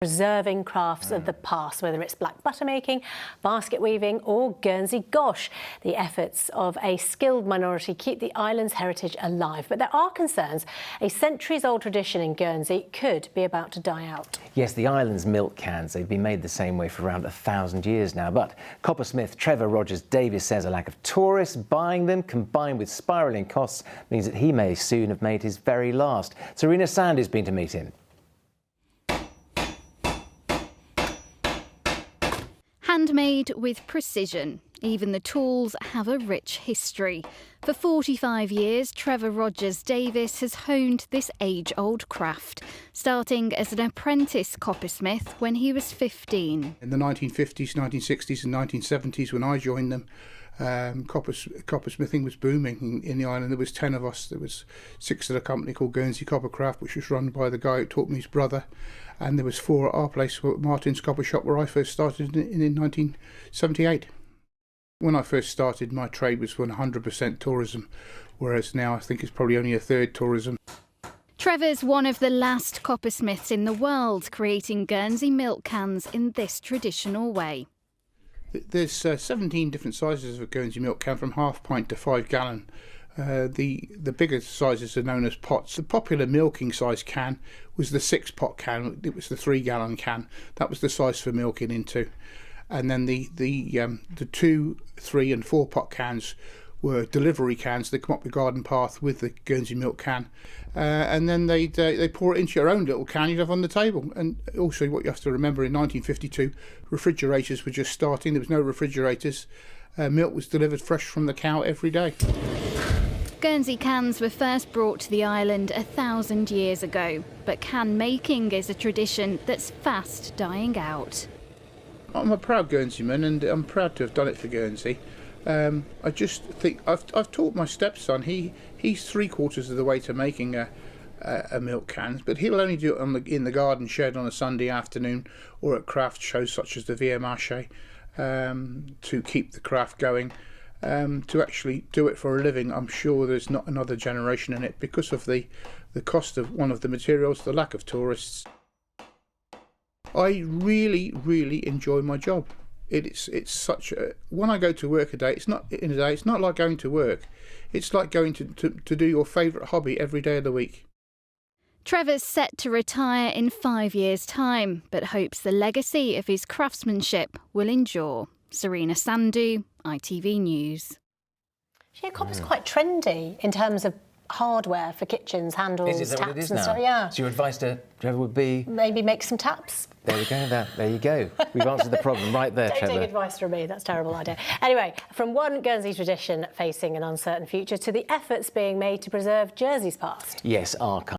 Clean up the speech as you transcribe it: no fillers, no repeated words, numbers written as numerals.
preserving crafts of the past, whether it's black butter making, basket weaving or Guernsey gosh. The efforts of a skilled minority keep the island's heritage alive. But there are concerns a centuries-old tradition in Guernsey could be about to die out. Yes, the island's milk cans, they've been made the same way for around 1,000 years now. But coppersmith Trevor Rogers-Davies says a lack of tourists buying them, combined with spiralling costs, means that he may soon have made his very last. Serena Sandy's been to meet him. Handmade with precision. Even the tools have a rich history. For 45 years, Trevor Rogers-Davies has honed this age-old craft, starting as an apprentice coppersmith when he was 15. In the 1950s, 1960s and 1970s, when I joined them, coppersmithing was booming in the island. There was 10 of us. There was 6 at a company called Guernsey Coppercraft, which was run by the guy who taught me, his brother. And there was 4 at our place, Martin's Copper Shop, where I first started in 1978. When I first started, my trade was 100% tourism, whereas now I think it's probably only a third tourism. Trevor's one of the last coppersmiths in the world, creating Guernsey milk cans in this traditional way. There's 17 different sizes of a Guernsey milk can, from half pint to 5 gallon. The bigger sizes are known as pots. The popular milking size can was the 6-pot can. It was the 3-gallon can. That was the size for milking into. And then the 2, 3 and 4-pot cans were delivery cans. They come up the garden path with the Guernsey milk can, and then they pour it into your own little can you'd have on the table. And also, what you have to remember, in 1952, refrigerators were just starting. There was no refrigerators. Milk was delivered fresh from the cow every day. Guernsey cans were first brought to the island 1,000 years ago, but can making is a tradition that's fast dying out. I'm a proud Guernseyman, and I'm proud to have done it for Guernsey. I just think I've taught my stepson. He's 3/4 of the way to making a milk can, but he'll only do it in the garden shed on a Sunday afternoon, or at craft shows such as the Via Marché, to keep the craft going. To actually do it for a living, I'm sure there's not another generation in it, because of the cost of one of the materials, the lack of tourists. I really enjoy my job. It's such a, when I go to work it's not like going to work. It's like going to do your favourite hobby every day of the week. Trevor's set to retire in 5 years' time, but hopes the legacy of his craftsmanship will endure. Serena Sandu, ITV News. Yeah, copper's quite trendy in terms of hardware for kitchens, handles, Is that taps what it is and now? stuff. Yeah. So your advice to Trevor would be? Maybe make some taps. There we go, there you go. We've answered the problem right there, Trevor. Don't take advice from me, that's a terrible idea. Anyway, from one Guernsey tradition facing an uncertain future to the efforts being made to preserve Jersey's past. Yes, our